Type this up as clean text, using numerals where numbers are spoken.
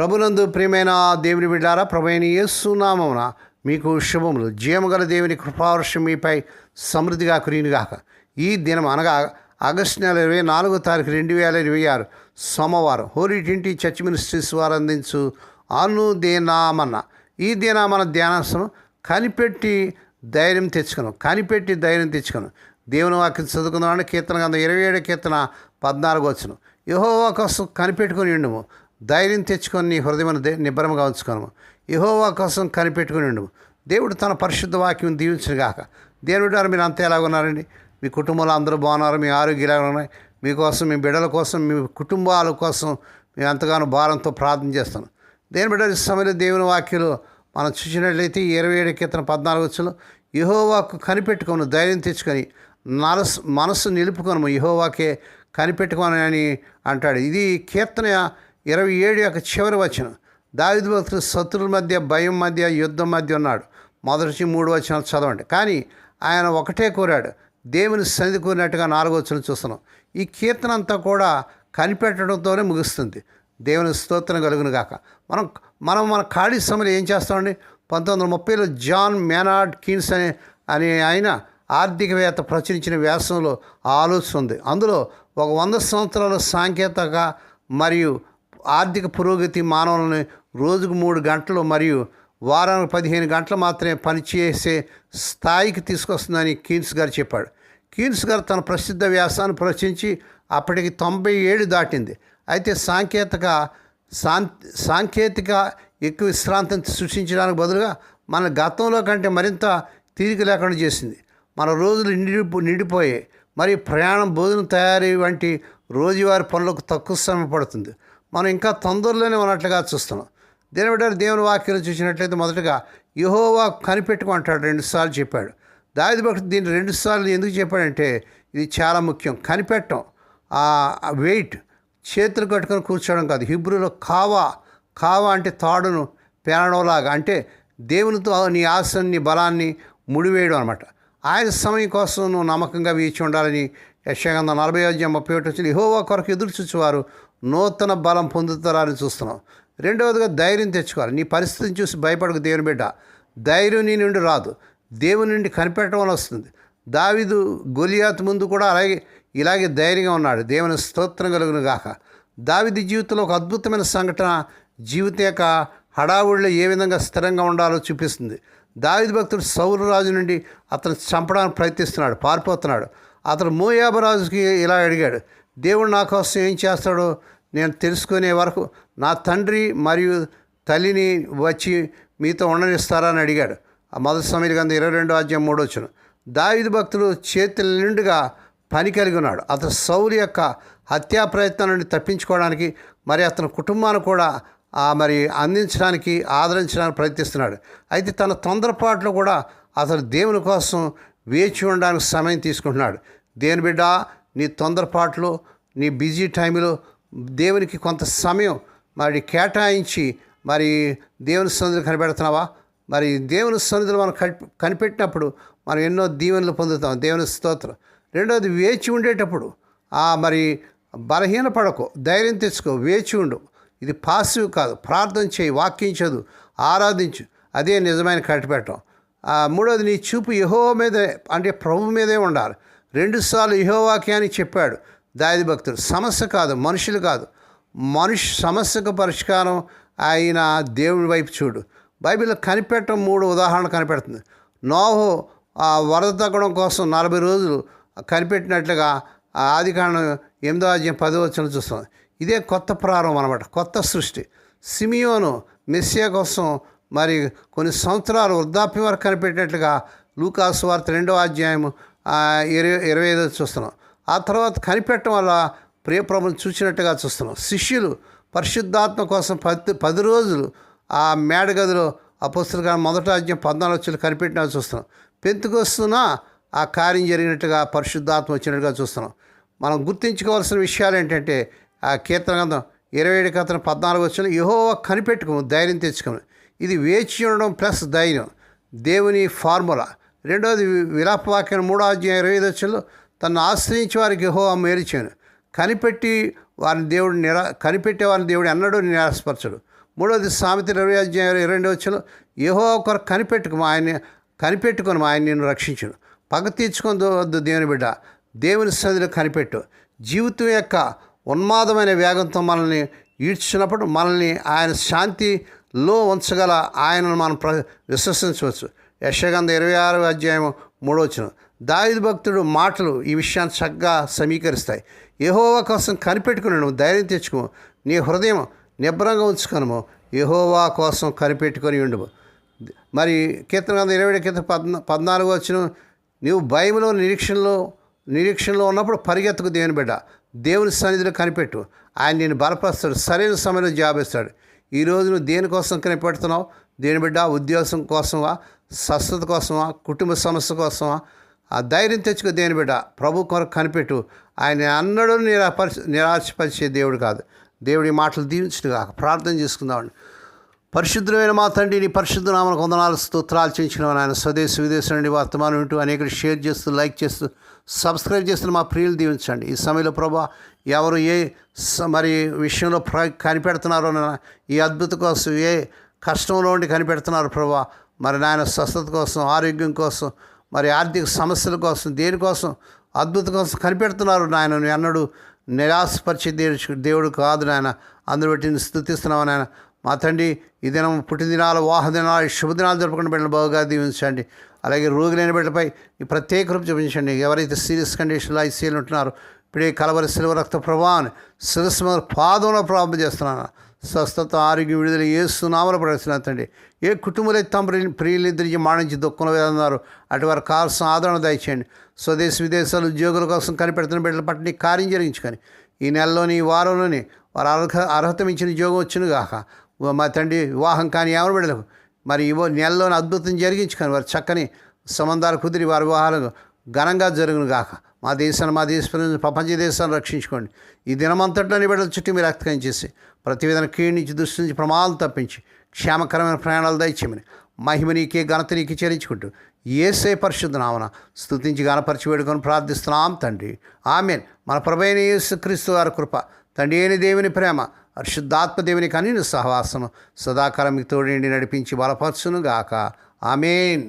ప్రభునందు ప్రియమైన దేవుని బిడ్డారా, ప్రభువైన యేసు నామమున మీకు శుభములు. జీవముగల దేవుని కృపావర్షం మీపై సమృద్ధిగా కురియునుగాక. ఈ దినం అనగా ఆగస్టు నెల 24వ తారీఖు 2026 సోమవారం హోలీ ట్రింటీ చర్చ్ మినిస్ట్రీస్ వారు అందించు అనుదినమన్న ఈ దినమన ధ్యానాంశం కనిపెట్టి ధైర్యం తెచ్చుకును. దేవుని వాక్యం చదువుకుందామని కీర్తన గ్రంథం 27 కీర్తన 14 వచ్చును. యెహోవా కోసం కనిపెట్టుకుని ఉండుము, ధైర్యం తెచ్చుకొని నీ హృదయం నిబ్బరముగా ఉంచుకోను. యెహోవా కోసం కనిపెట్టుకుని ఉండుము. దేవుడు తన పరిశుద్ధ వాక్యం దీవించుగాక. దేవుడు గారు మీరు అంతా ఎలాగ ఉన్నారండి? మీ కుటుంబంలో అందరూ బాగున్నారు? మీ ఆరోగ్యం ఎలాగ ఉన్నాయి? మీకోసం, మీ బిడ్డల కోసం, మీ కుటుంబాల కోసం మేము ఎంతగానో భారంతో ప్రార్థన చేస్తాను. దేని బిడ్డ సమయంలో దేవుని వాక్యలు మనం చూసినట్లయితే 27 కీర్తన 14 వచ్చులో యెహోవాకు కనిపెట్టుకోను, ధైర్యం తెచ్చుకొని మనస్సు నిలుపుకొను, యెహోవాకే కనిపెట్టుకోను అని అంటాడు. ఇది కీర్తన 27 యొక్క చివరి వచనం. దావీదు భక్తుడు శత్రువుల మధ్య, భయం మధ్య, యుద్ధం మధ్య ఉన్నాడు. మొదటి 3 వచనాలు చదవండి. కానీ ఆయన ఒకటే కోరాడు, దేవుని సన్నిధి కోరినట్టుగా 4వ వచనం చూస్తున్నాం. ఈ కీర్తన అంతా కూడా కనిపెట్టడంతోనే ముగుస్తుంది. దేవుని స్తోత్రం కలుగును గాక. మన ఖాళీ సమయంలో ఏం చేస్తామండి? 1930లో జాన్ మేనార్డ్ కీన్స్ అనే ఆయన ఆర్థికవేత్త ప్రచురించిన వ్యాసంలో ఆలోచన ఉంది. అందులో ఒక 100 సంవత్సరాల సాంకేతిక మరియు ఆర్థిక పురోగతి మానవులని రోజుకు 3 గంటలు మరియు వారానికి 15 గంటలు మాత్రమే పనిచేసే స్థాయికి తీసుకొస్తుందని కీన్స్ గారు చెప్పాడు. కీన్స్ గారు తన ప్రసిద్ధ వ్యాసాన్ని ప్రచురించి అప్పటికి 97 దాటింది. అయితే సాంకేతిక ఎక్కువ విశ్రాంతిని సృష్టించడానికి బదులుగా మన గతంలో కంటే మరింత తీరిక లేకుండా చేసింది. మన రోజులు నిండిపోయాయి. మరియు ప్రయాణం, భోజనం తయారీ వంటి రోజువారి పనులకు తక్కువ సమయం పడుతుంది. మనం ఇంకా తొందరలోనే ఉన్నట్లుగా చూస్తున్నాం. దేవుని వాక్యం చూసినట్లయితే మొదటగా యెహోవా కనిపెట్టుకుంటాడు 2 సార్లు చెప్పాడు. దావీదు భక్తుడు దీన్ని 2 సార్లు ఎందుకు చెప్పాడంటే ఇది చాలా ముఖ్యం. కనిపెట్టడం, వెయిట్, చేతులు కట్టుకొని కూర్చోవడం కాదు. హిబ్రూలో కావా అంటే తాడును పేరడంలాగా, అంటే దేవునితో నీ ఆశని, నీ బలాన్ని ముడివేయడం అనమాట. ఆయన సమయం కోసం నువ్వు నమ్మకంగా వేచి ఉండాలని యెషయా 40:31 వచ్చింది. యెహోవా కొరకు ఎదురు చూసేవారు నూతన బలం పొందుతారని చూస్తున్నాం. రెండవదిగా ధైర్యం తెచ్చుకోవాలి. నీ పరిస్థితిని చూసి భయపడకు దేవుని బిడ్డ. ధైర్యం నీ నుండి రాదు, దేవుని నుండి కనిపెట్టడం వల్ల వస్తుంది. దావీదు గొలియాతు ముందు కూడా ఇలాగే ధైర్యంగా ఉన్నాడు. దేవుని స్తోత్రం కలుగును గాక. దావీదు జీవితంలో ఒక అద్భుతమైన సంఘటన జీవితం యొక్క హడావుడిలో ఏ విధంగా స్థిరంగా ఉండాలో చూపిస్తుంది. దావీదు భక్తుడు సౌలు రాజు నుండి అతను చంపడానికి ప్రయత్నిస్తున్నాడు, పారిపోతున్నాడు. అతడు మోయాబు రాజుకి ఇలా అడిగాడు, దేవుడు నా కోసం ఏం చేస్తాడో నేను తెలుసుకునే వరకు నా తండ్రి మరియు తల్లిని వచ్చి మీతో ఉండనిస్తారని అడిగాడు. ఆ మొదటి సమయం గ్రంథం 22:3 వచ్చును. దావీదు భక్తుడు చేతుల నిండుగా పని కలిగి ఉన్నాడు. అతను సౌలు యొక్క హత్యా ప్రయత్నం నుండి తప్పించుకోవడానికి మరి అతని కుటుంబాన్ని కూడా మరి అందించడానికి, ఆదరించడానికి ప్రయత్నిస్తున్నాడు. అయితే తన తొందరపాట్లో కూడా అతను దేవుని కోసం వేచి ఉండడానికి సమయం తీసుకుంటున్నాడు. దేవుని బిడ్డ, నీ తొందరపాట్లు, నీ బిజీ టైంలో దేవునికి కొంత సమయం మరి కేటాయించి మరి దేవుని సన్నిధిలో కనిపెడుతున్నావా? మరి దేవుని సన్నిధిలో మనం కనిపెట్టినప్పుడు మనం ఎన్నో దీవెనలు పొందుతాం. దేవుని స్తోత్రం. రెండవది, వేచి ఉండేటప్పుడు మరి బలహీనపడకు, ధైర్యం తెచ్చుకో, వేచి ఉండు. ఇది పాసివ్ కాదు. ప్రార్థన చేయి, వాక్యం చదువు, ఆరాధించు. అదే నిజమైన కనిపెట్టడం. మూడవది, నీ చూపు యెహోవా మీదే, అంటే ప్రభు మీదే ఉండాలి. 2 సార్లు యెహోవాకే అని చెప్పాడు దావీదు భక్తుడు. సమస్య కాదు, మనుషులు కాదు. సమస్యకు పరిష్కారం అయిన దేవుని వైపు చూడు. బైబిల్లో కనిపెట్టడం 3 ఉదాహరణలు కనిపెడుతుంది. నోహు వరద తగ్గడం కోసం 40 రోజులు కనిపెట్టినట్లుగా ఆదికాండం 8:10 చూస్తాం. ఇదే కొత్త ప్రారంభం అనమాట, కొత్త సృష్టి. సిమియోను మెస్సియా కోసం మరి కొన్ని సంవత్సరాలు వృద్ధాప్యం వరకు కనిపెట్టినట్లుగా లూకా సువార్త 2:25 చూస్తున్నాం. ఆ తర్వాత కనిపెట్టడం వల్ల ప్రియప్రభుని చూసినట్టుగా చూస్తున్నాం. శిష్యులు పరిశుద్ధాత్మ కోసం 10 రోజులు ఆ మేడగదిలో అపొస్తలుగా 1:14 కనిపెట్టినా చూస్తున్నాం. పెంతెకొస్తున ఆ కార్యం జరిగినట్టుగా పరిశుద్ధాత్మ వచ్చినట్టుగా చూస్తున్నాం. మనం గుర్తించుకోవాల్సిన విషయాలు ఏంటంటే ఆ కీర్తన గ్రంథం 27 కీర్తన 14 యెహోవా కనిపెట్టుకో, ధైర్యం తెచ్చుకోను. ఇది వేచి ఉండడం ప్లస్ ధైర్యం, దేవుని ఫార్ములా. రెండవది విలాపవాక్యం 3:25 తను ఆశ్రయించే వారికి యెహోవా మేలు చేయను. కనిపెట్టే వారిని దేవుడు ఎన్నడూ నిరాశపరచడు. మూడవది సామెతలు 20:22 యెహోవా కొరకు కనిపెట్టుకొని ఆయన నిన్ను రక్షించును. పగ తీర్చుకొని వద్దు దేవుని బిడ్డ, దేవుని సన్నిధిలో కనిపెట్టు. జీవితం యొక్క ఉన్మాదమైన వేగంతో మనల్ని ఈడ్చినప్పుడు మనల్ని ఆయన శాంతిలో ఉంచగల ఆయనను మనం విశ్వసించవచ్చు. యెషయా 26:3 దావీదు భక్తుడు మాటలు ఈ విషయాన్ని చక్కగా సమీకరిస్తాయి. యెహోవా కోసం కనిపెట్టుకుని నువ్వు ధైర్యం తెచ్చుకో, నీ హృదయం నిబ్బరంగా ఉంచుకొనుము, యెహోవా కోసం కనిపెట్టుకొని ఉండుము. మరి కీర్తన 14 నీవు భయంలో నిరీక్షణలో ఉన్నప్పుడు పరిగెత్తుకు దేవుని బిడ్డ, దేవుని సన్నిధిలో కనిపెట్టు. ఆయన నేను బలపరుస్తాడు, సరైన సమయంలో జాబిస్తాడు. ఈరోజు నువ్వు దేనికోసం కనిపెడుతున్నావు? దేని బిడ్డ, ఉద్యోగం కోసమా, స్వస్థత కోసమా, కుటుంబ సమస్య కోసమా? ఆ ధైర్యం తెచ్చుకో దేని బిడ్డ, ప్రభు కొరకు కనిపెట్టు. ఆయన అన్నడూ నిరాశపరిచే దేవుడు కాదు. దేవుడి మాటలు దీవించుగా ప్రార్థన చేసుకుందామండి. పరిశుద్ధమైన మా తండ్రి, నీ పరిశుద్ధ నామమునకు వందనాలు స్తోత్రాలు చేయించిన ఆయన స్వదేశ విదేశం నుండి వర్తమానం వింటూ అనేక షేర్ చేస్తూ, లైక్ చేస్తూ, సబ్స్క్రైబ్ చేస్తున్న మా ప్రియులు దీవించండి. ఈ సమయంలో ప్రభా ఎవరు ఏ మరి విషయంలో కనిపెడుతున్నారో ఈ అద్భుతం కోసం, ఏ కష్టంలో ఉండి కనిపెడుతున్నారు ప్రభా, మరి నాయన స్వస్థత కోసం, ఆరోగ్యం కోసం, మరి ఆర్థిక సమస్యల కోసం, దేనికోసం అద్భుతం కోసం కనిపెడుతున్నారు నాయన. నువ్వు అన్నడు నిరాశపరిచే దేవుడు కాదు నాయన. అందరూ బట్టి స్తుతిస్తున్నావు నాయన. మా తండ్రి, ఈ దినం పుట్టినదినాలు, వాహదినాలు, శుభదినాలు జరుపుకుని బిడ్డలు బాగా దీవించండి. అలాగే రోగులైన బిడ్డపై ఈ ప్రత్యేక రూపు చూపించండి. ఎవరైతే సీరియస్ కండిషన్లో ఐసీయూలో ఉంటున్నారో ఇప్పుడే కలవరి శిలువ రక్త ప్రభావాన్ని శిరస్సు మీద పాదంలో ప్రారంభం చేస్తున్నాను. స్వస్థత, ఆరోగ్యం, విడుదల యేసునామములో ప్రవేశిస్తున్నాను తండ్రి. ఏ కుటుంబంలో తమ ప్రియులిద్దరికి మాణించి దుఃఖంలో వేదన్నారు అటువారు కావాల్సిన ఆదరణ దయచేయండి. స్వదేశ విదేశాలు ఉద్యోగుల కోసం కనిపెడుతున్న బిడ్డల పట్ల నీ కార్యం జరిగించుకొని ఈ నెలలోని, ఈ వారంలోని వారు అర్హత మించిన ఉద్యోగం వచ్చును గాక. మా తండ్రి, వివాహం కానీ ఎవరు బిడ్డలకు మరి నెలలోని అద్భుతం జరిగించుకొని వారు చక్కని సంబంధాలు కుదిరి వారి వివాహాలు ఘనంగా జరుగును గాక. మా దేశాన్ని, మా దేశ ప్రపంచ దేశాన్ని రక్షించుకోండి. ఈ దినమంతట్లోని బిడ్డల చుట్టూ మీరు రక్తం చేసి ప్రతి విధంగా కీడు నుంచి, దృష్టి నుంచి, ప్రమాదాలు తప్పించి క్షేమకరమైన ప్రయాణాలు దయచేయమని మహిమ నీకే, ఘనత నీకే చెల్లించుకుంటూ యేసే పరిశుద్ధ నామమున స్తుతించి గణపరిచి వేడుకొని ప్రార్థిస్తున్నాం తండ్రి. ఆమేన్. మన ప్రభువైన యేసుక్రీస్తు వారి కృప, తండ్రి అయిన దేవుని ప్రేమ, పరిశుద్ధాత్మ దేవుని కనీన సహవాసము సదాకాలం మీకు తోడిండి నడిపించి బలపరచును గాక. ఆమేన్.